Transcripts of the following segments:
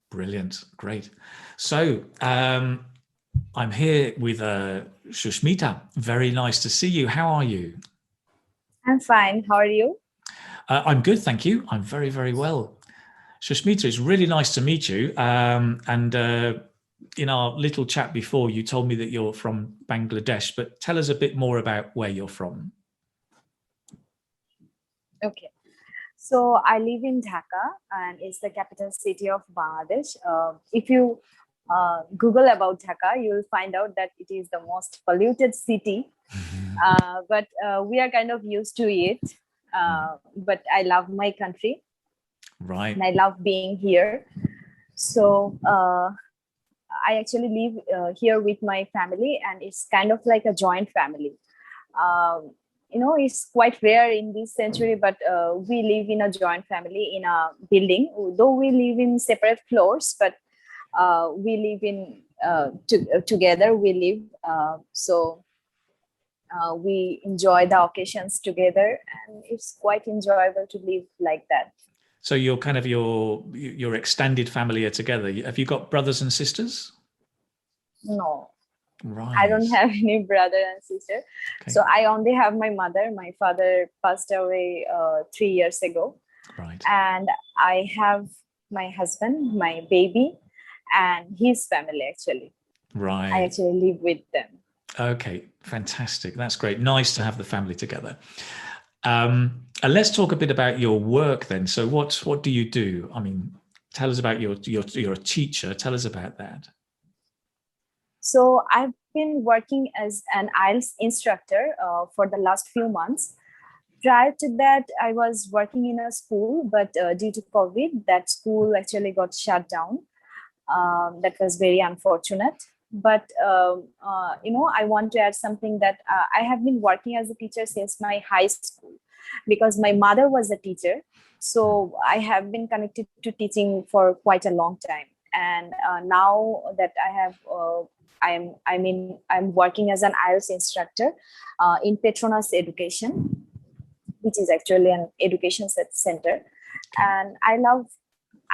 Brilliant. Great. So I'm here with Shushmita. Very nice to see you. How are you? I'm fine. How are you? I'm good, thank you. I'm very, very well. Shushmita, it's really nice to meet you. And in our little chat before, you told me that you're from Bangladesh, but tell us a bit more about where you're from. Okay. So I live in Dhaka, and it's the capital city of Bangladesh. If you Google about Dhaka, you'll find out that it is the most polluted city. But we are kind of used to it. But I love my country, Right. and I love being here. So I actually live here with my family, and it's kind of like a joint family. It's quite rare in this century, but we live in a joint family in a building, though we live in separate floors, but we live in together. We live we enjoy the occasions together, and it's quite enjoyable to live like that. So you're kind of your extended family are together. Have you got brothers and sisters? No, I Right. don't have any brother and sister. Okay. So I only have my mother. My father passed away 3 years ago. Right. And I have my husband, my baby, and his family actually. Right. I actually live with them. Okay, fantastic. That's great. Nice to have the family together. And let's talk a bit about your work then. So what do you do? I mean, tell us about you're a teacher. Tell us about that. So I've been working as an IELTS instructor for the last few months. Prior to that, I was working in a school, but due to COVID, that school actually got shut down. That was very unfortunate. But I want to add something that I have been working as a teacher since my high school, because my mother was a teacher. So I have been connected to teaching for quite a long time. And now that I'm working as an IELTS instructor in Petronas Education, which is actually an education center. And I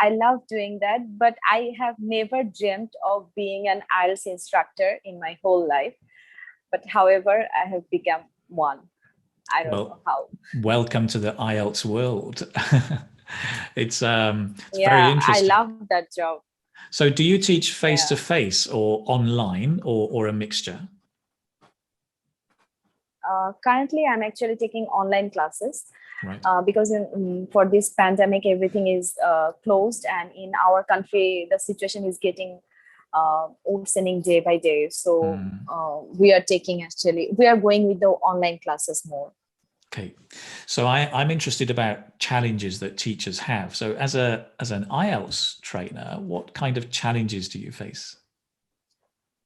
love doing that, but I have never dreamt of being an IELTS instructor in my whole life. But however, I have become one. I don't know how. Welcome to the IELTS world. It's very Yeah, I interesting. love that job. So do you teach face to face or online or a mixture? Currently, I'm actually taking online classes. Right. Because for this pandemic, everything is closed, and in our country, the situation is getting worsening day by day. So we are going with the online classes more. Okay, so I'm interested about challenges that teachers have. So as an IELTS trainer, what kind of challenges do you face?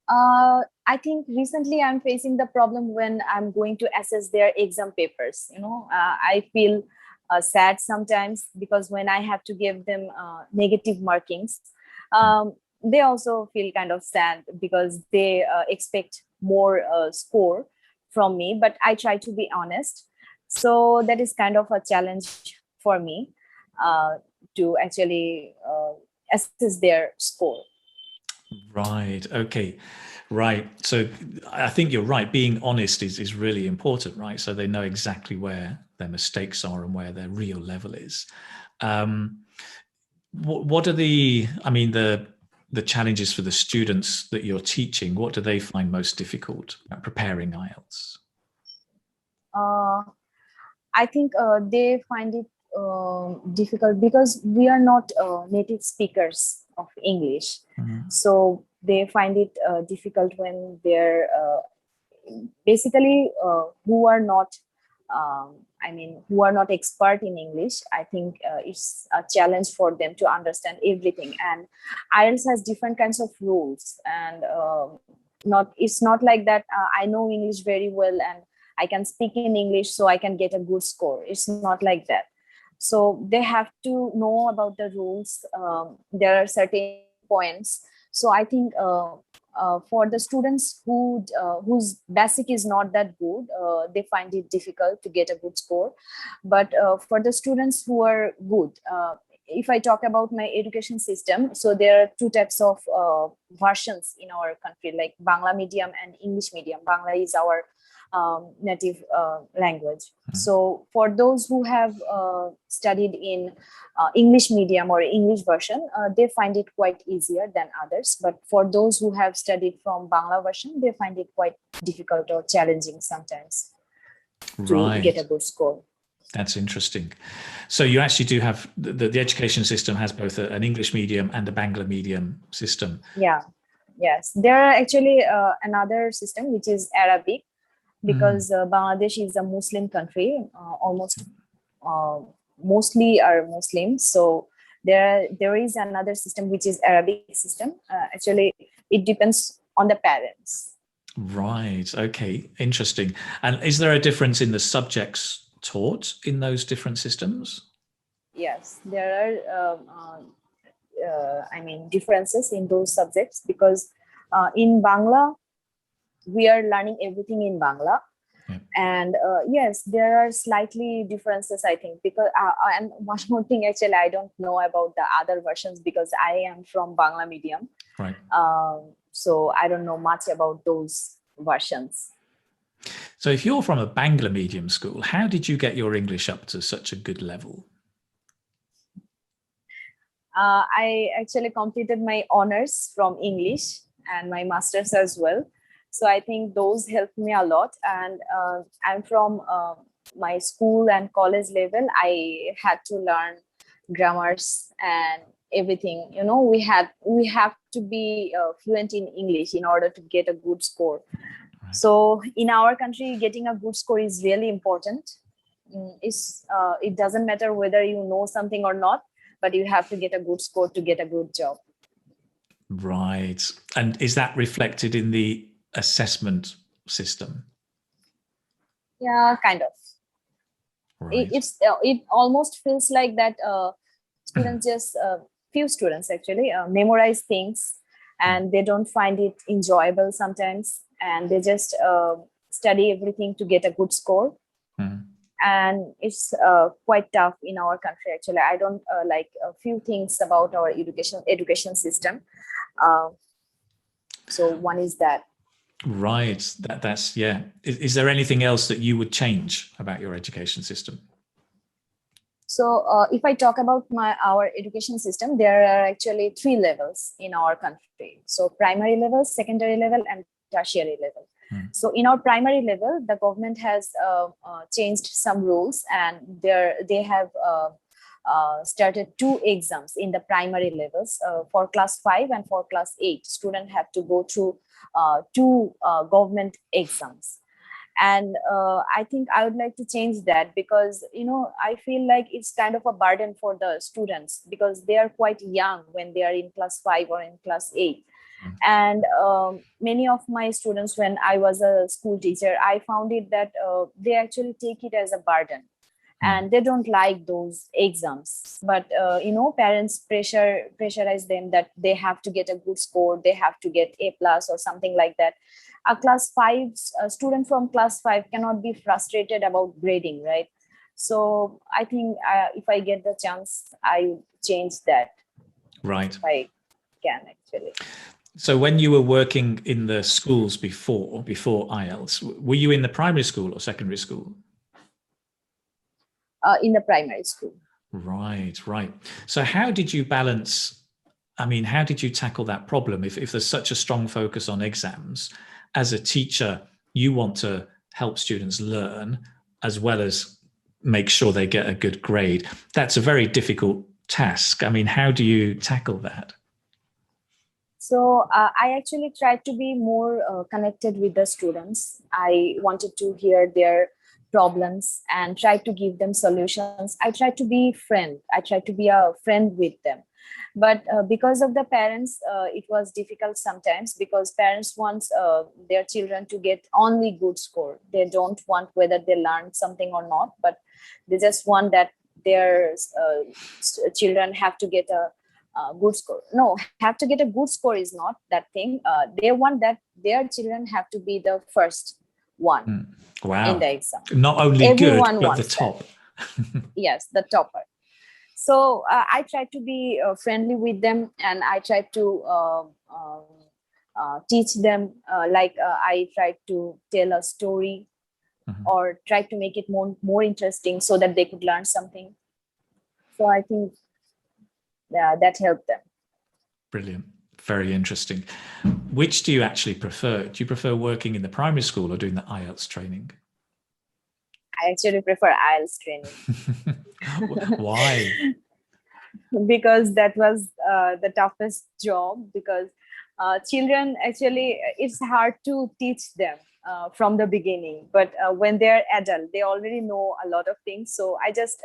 I think recently I'm facing the problem when I'm going to assess their exam papers. I feel sad sometimes, because when I have to give them negative markings, they also feel kind of sad because they expect more score from me. But I try to be honest. So that is kind of a challenge for me to actually assess their score. Right. Okay. Right. So I think you're right. Being honest is really important, right? So they know exactly where their mistakes are and where their real level is. What are the challenges for the students that you're teaching? What do they find most difficult at preparing IELTS? I think they find it difficult because we are not native speakers of English. So they find it difficult when they're basically who are not who are not expert in English. I think it's a challenge for them to understand everything. And IELTS has different kinds of rules, and it's not like that I know English very well and I can speak in English so I can get a good score. It's not like that. So they have to know about the rules. There are certain points. So I think for the students whose basic is not that good, they find it difficult to get a good score. But for the students who are good, if I talk about my education system, so there are two types of versions in our country, like Bangla medium and English medium. Bangla is our native language. So for those who have studied in English medium or English version, they find it quite easier than others. But for those who have studied from Bangla version, they find it quite difficult or challenging sometimes to get a good score. That's interesting. So you actually do have the education system has both an English medium and a Bangla medium system. Yeah. Yes. There are actually another system which is Arabic, because Bangladesh is a Muslim country. Almost mostly are Muslims. So there is another system which is Arabic system. Actually, it depends on the parents. Right. Okay. Interesting. And is there a difference in the subjects taught in those different systems? Yes, there are differences in those subjects, because in Bangla we are learning everything in Bangla. Yeah. And yes, there are slightly differences, I think, because and one more thing, actually, I don't know about the other versions because I am from Bangla medium. Right. So I don't know much about those versions. So if you're from a Bangla medium school, how did you get your English up to such a good level? I actually completed my honors from English and my master's as well. So I think those helped me a lot. And I'm from my school and college level. I had to learn grammars and everything. You know, we have to be fluent in English in order to get a good score. So in our country, getting a good score is really important. It doesn't matter whether you know something or not, but you have to get a good score to get a good job. Right. And is that reflected in the assessment system? Yeah, kind of. Right. It almost feels like that students just few students actually memorize things, and they don't find it enjoyable sometimes, and they just study everything to get a good score. And it's quite tough in our country, actually. I don't like a few things about our education system. So one is that. Right. That's yeah. Is there anything else that you would change about your education system? So if I talk about our education system, there are actually 3 levels in our country. So primary level, secondary level, and tertiary level. So in our primary level, the government has changed some rules, and they have started 2 exams in the primary levels. For class 5 and for class 8, students have to go through 2 government exams. And I think I would like to change that, because, you know, I feel like it's kind of a burden for the students, because they are quite young when they are in class 5 or in class 8. And many of my students, when I was a school teacher, I found it that they actually take it as a burden, and they don't like those exams. But you know, parents pressurize them that they have to get a good score, they have to get A+ or something like that. A class 5 student from class 5 cannot be frustrated about grading, right? So I think if I get the chance, I would change that. Right. If I can, actually. So when you were working in the schools before IELTS, were you in the primary school or secondary school? In the primary school. Right. So how did you balance, how did you tackle that problem? If there's such a strong focus on exams, as a teacher, you want to help students learn as well as make sure they get a good grade. That's a very difficult task. How do you tackle that? So I actually tried to be more connected with the students. I wanted to hear their problems and try to give them solutions. I tried to be a friend with them. But because of the parents, it was difficult sometimes, because parents want their children to get only good score. They don't want whether they learn something or not, but they just want that their children have to get a good score. No, have to get a good score is not that thing. They want that their children have to be the first one. Wow. In the exam. Not only everyone good, but wants the top. Yes, the topper. So I try to be friendly with them, and I try to teach them, I try to tell a story or try to make it more interesting so that they could learn something. So I think that helped them. Brilliant. Very interesting. Which do you actually prefer? Do you prefer working in the primary school or doing the IELTS training? I actually prefer IELTS training. Why? Because that was the toughest job, because children, actually it's hard to teach them from the beginning, but when they're adult they already know a lot of things. So I just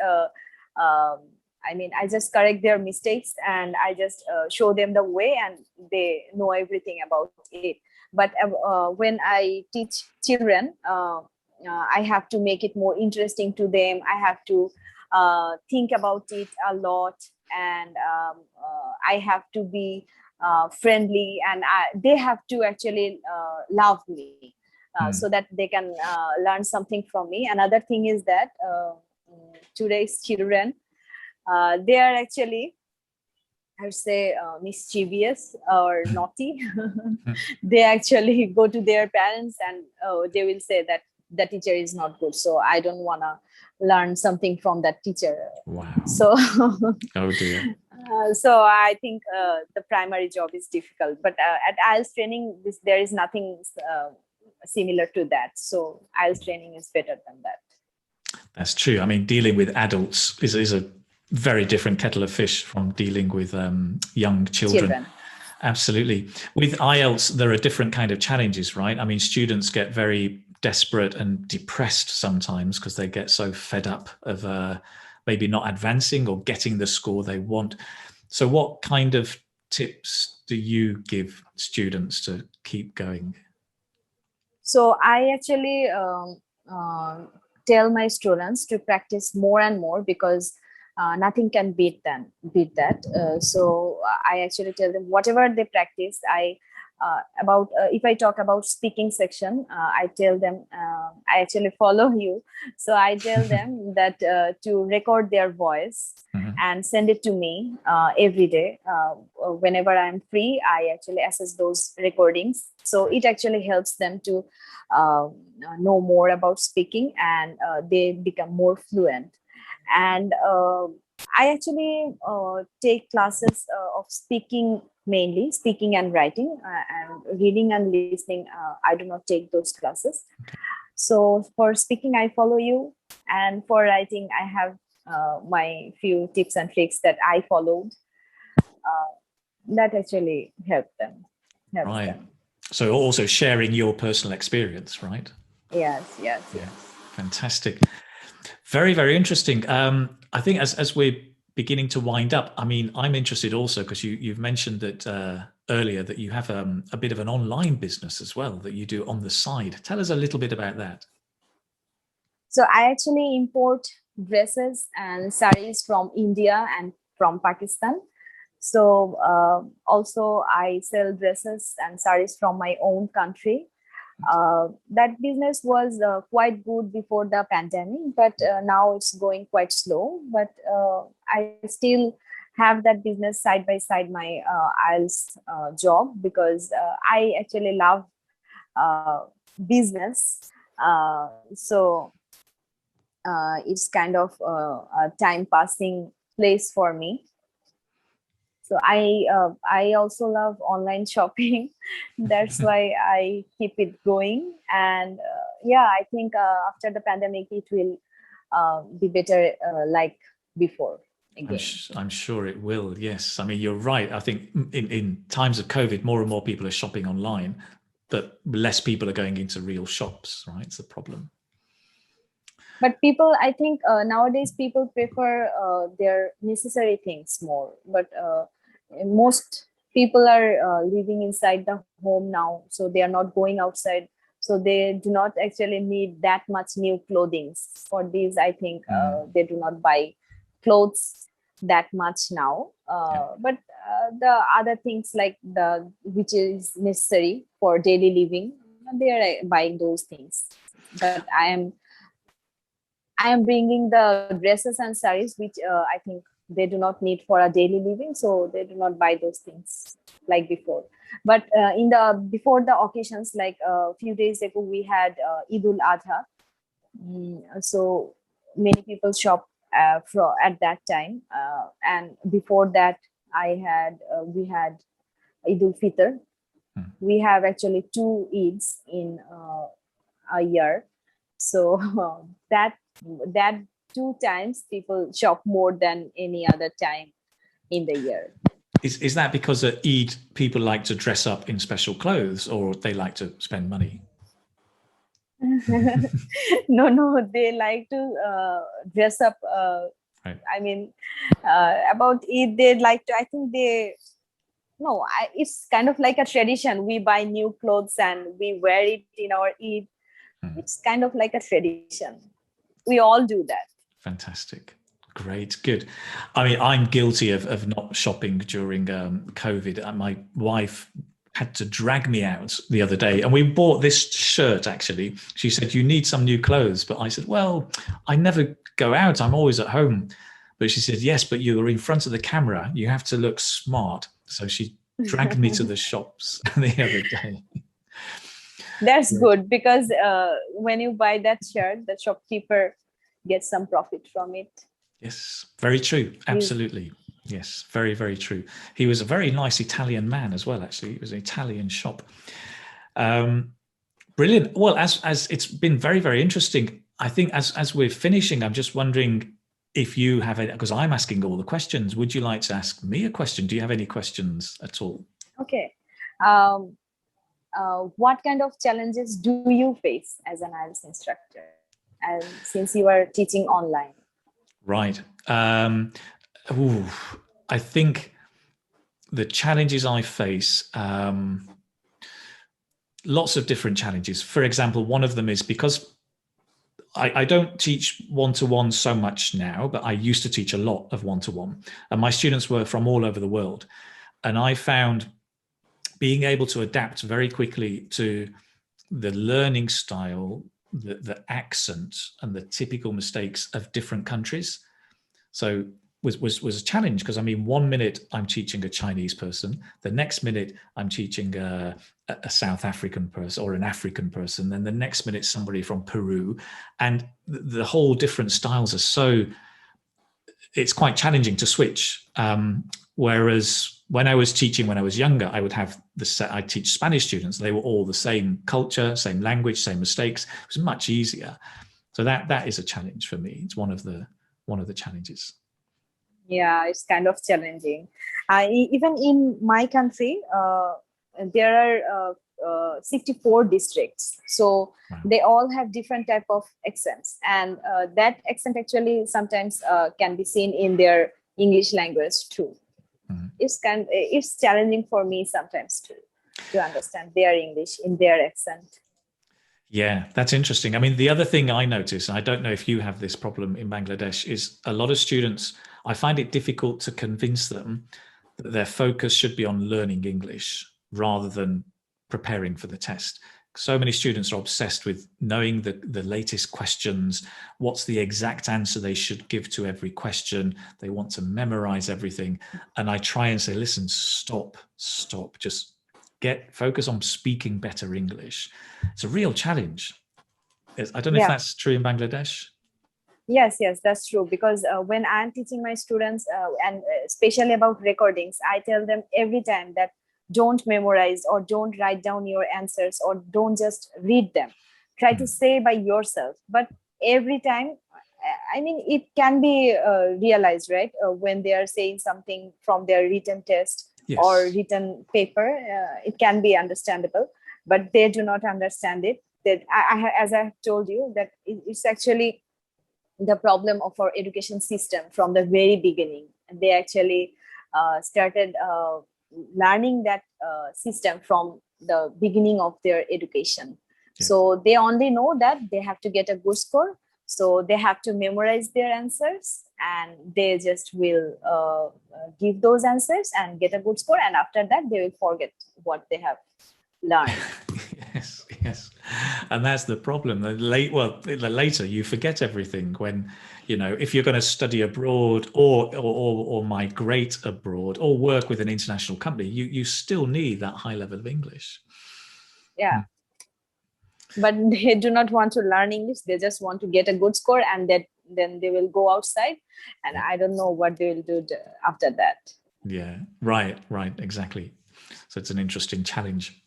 I just correct their mistakes, and I just show them the way, and they know everything about it. But when I teach children, I have to make it more interesting to them. I have to think about it a lot, and I have to be friendly, and they have to actually love me, so that they can learn something from me. Another thing is that today's children, they are actually, I would say, mischievous or naughty. They actually go to their parents, and they will say that the teacher is not good, so I don't want to learn something from that teacher. Wow. So oh dear. So I think the primary job is difficult, but at IELTS training there is nothing similar to that. So IELTS training is better than that. That's true. I mean, dealing with adults is a very different kettle of fish from dealing with young children. Absolutely. With IELTS, there are different kind of challenges, right? I mean, students get very desperate and depressed sometimes because they get so fed up of maybe not advancing or getting the score they want. So what kind of tips do you give students to keep going? So I actually tell my students to practice more and more, because nothing can beat that. So I actually tell them whatever they practice. If I talk about speaking section, I tell them, I actually follow you. So I tell them that to record their voice and send it to me every day. Whenever I'm free, I actually access those recordings. So it actually helps them to know more about speaking, and they become more fluent. And I actually take classes of speaking, mainly speaking and writing, and reading and listening. I do not take those classes. So for speaking, I follow you, and for writing, I have my few tips and tricks that I followed. That actually helped them. Right. So also sharing your personal experience, right? Yes. Fantastic. Very, very interesting. I think as we're beginning to wind up, I mean, I'm interested also because you've mentioned that earlier that you have a bit of an online business as well that you do on the side. Tell us a little bit about that. So I actually import dresses and saris from India and from Pakistan. So also I sell dresses and saris from my own country. That business was quite good before the pandemic, but now it's going quite slow. But I still have that business side by side my IELTS job, because I actually love business. So it's kind of a time passing place for me. So I also love online shopping. That's why I keep it going. And I think after the pandemic, it will be better like before again. I'm sure it will. Yes. I mean, you're right. I think in times of COVID, more and more people are shopping online, but less people are going into real shops, right? It's a problem. But people, I think nowadays people prefer their necessary things more. But most people are living inside the home now, so they are not going outside. So they do not actually need that much new clothing. For these, I think they do not buy clothes that much now. But the other things like which is necessary for daily living, they are buying those things. But I am bringing the dresses and saris, which I think they do not need for a daily living, so they do not buy those things like before. But before the occasions, like a few days ago, we had Eid ul Adha. So many people shop at that time, and before that, we had Eid ul Fitr. We have actually 2 Eids in a year, so that 2 times people shop more than any other time in the year. Is that because at Eid people like to dress up in special clothes, or they like to spend money? No, they like to dress up. Right. I mean, about Eid, they like to. I think it's kind of like a tradition. We buy new clothes and we wear it in our Eid. It's kind of like a tradition. We all do that. Fantastic. Great. Good. I mean, I'm guilty of not shopping during COVID. My wife had to drag me out the other day, and we bought this shirt. Actually, she said, "You need some new clothes," but I said, "Well, I never go out. I'm always at home." But she said, "Yes, but you're in front of the camera. You have to look smart." So she dragged me to the shops the other day. That's good, because when you buy that shirt, the shopkeeper gets some profit from it. Yes, very true. Absolutely. Yes, very, very true. He was a very nice Italian man as well, actually. It was an Italian shop. Brilliant. Well, as it's been very, very interesting. I think as we're finishing, I'm just wondering if you have any, because I'm asking all the questions. Would you like to ask me a question? Do you have any questions at all? Okay. What kind of challenges do you face as an IELTS instructor, and since you are teaching online? Right. I think the challenges I face, lots of different challenges. For example, one of them is because I don't teach one-to-one so much now, but I used to teach a lot of one-to-one, and my students were from all over the world. And I found being able to adapt very quickly to the learning style, the accent, and the typical mistakes of different countries. So was a challenge, because I mean, 1 minute I'm teaching a Chinese person, the next minute I'm teaching a South African person or an African person, then the next minute somebody from Peru, and the whole different styles are it's quite challenging to switch. Whereas when I was teaching when I was younger, I would have I teach Spanish students. They were all the same culture, same language, same mistakes. It was much easier. So that is a challenge for me. It's one of the challenges. Yeah, it's kind of challenging. Even in my country, there are 64 districts, so wow. They all have different type of accents, and that accent actually sometimes can be seen in their English language too. Mm-hmm. It's challenging for me sometimes to understand their English in their accent. Yeah, that's interesting. I mean, the other thing I notice, and I don't know if you have this problem in Bangladesh, is a lot of students, I find it difficult to convince them that their focus should be on learning English rather than preparing for the test. So many students are obsessed with knowing the latest questions, what's the exact answer they should give to every question. They want to memorize everything. And I try and say, listen, stop, just focus on speaking better English. It's a real challenge. I don't know if that's true in Bangladesh. Yes, that's true. Because when I'm teaching my students, and especially about recordings, I tell them every time that don't memorize or don't write down your answers or don't just read them. Try to say by yourself. But every time, I mean, it can be realized, right? When they are saying something from their written test. Yes. Or written paper, it can be understandable, but they do not understand it. That as I have told you, that it's actually the problem of our education system from the very beginning. They actually started learning that system from the beginning of their education. Yeah. So they only know that they have to get a good score. So they have to memorize their answers, and they just will give those answers and get a good score. And after that, they will forget what they have learned. Yes, and that's the problem. The later you forget everything when, if you're going to study abroad or migrate abroad or work with an international company, you still need that high level of English. Yeah. But they do not want to learn English. They just want to get a good score, and then they will go outside, and I don't know what they will do after that. Yeah, right, exactly. So it's an interesting challenge.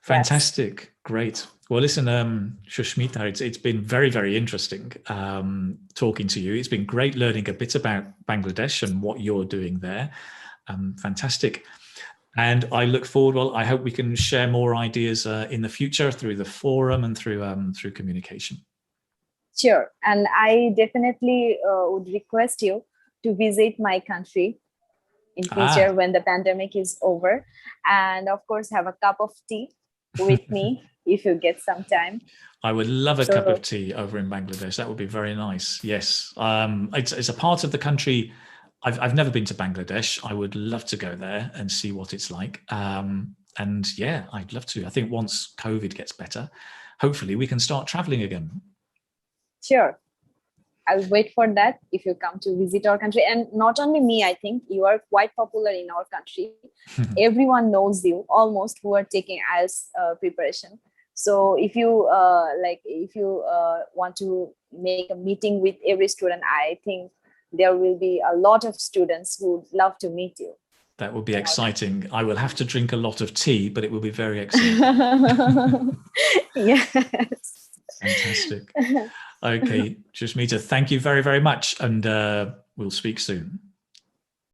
Fantastic. Yes. Great. Well, listen, Shushmita, it's been very, very interesting talking to you. It's been great learning a bit about Bangladesh and what you're doing there. Fantastic. And I look forward, well, I hope we can share more ideas in the future through the forum and through communication. Sure. And I definitely would request you to visit my country in future when the pandemic is over. And of course, have a cup of tea with me if you get some time. I would love a cup of tea over in Bangladesh. That would be very nice. Yes. It's a part of the country. I've never been to Bangladesh. I would love to go there and see what it's like. And yeah, I'd love to. I think once COVID gets better, hopefully we can start traveling again. Sure. I'll wait for that if you come to visit our country. And not only me, I think you are quite popular in our country. Everyone knows you almost who are taking IELTS preparation. So if you want to make a meeting with every student, I think there will be a lot of students who would love to meet you. That would be exciting. I will have to drink a lot of tea, but it will be very exciting. Yes. Fantastic. Okay, Shushmita, thank you very, very much. And we'll speak soon.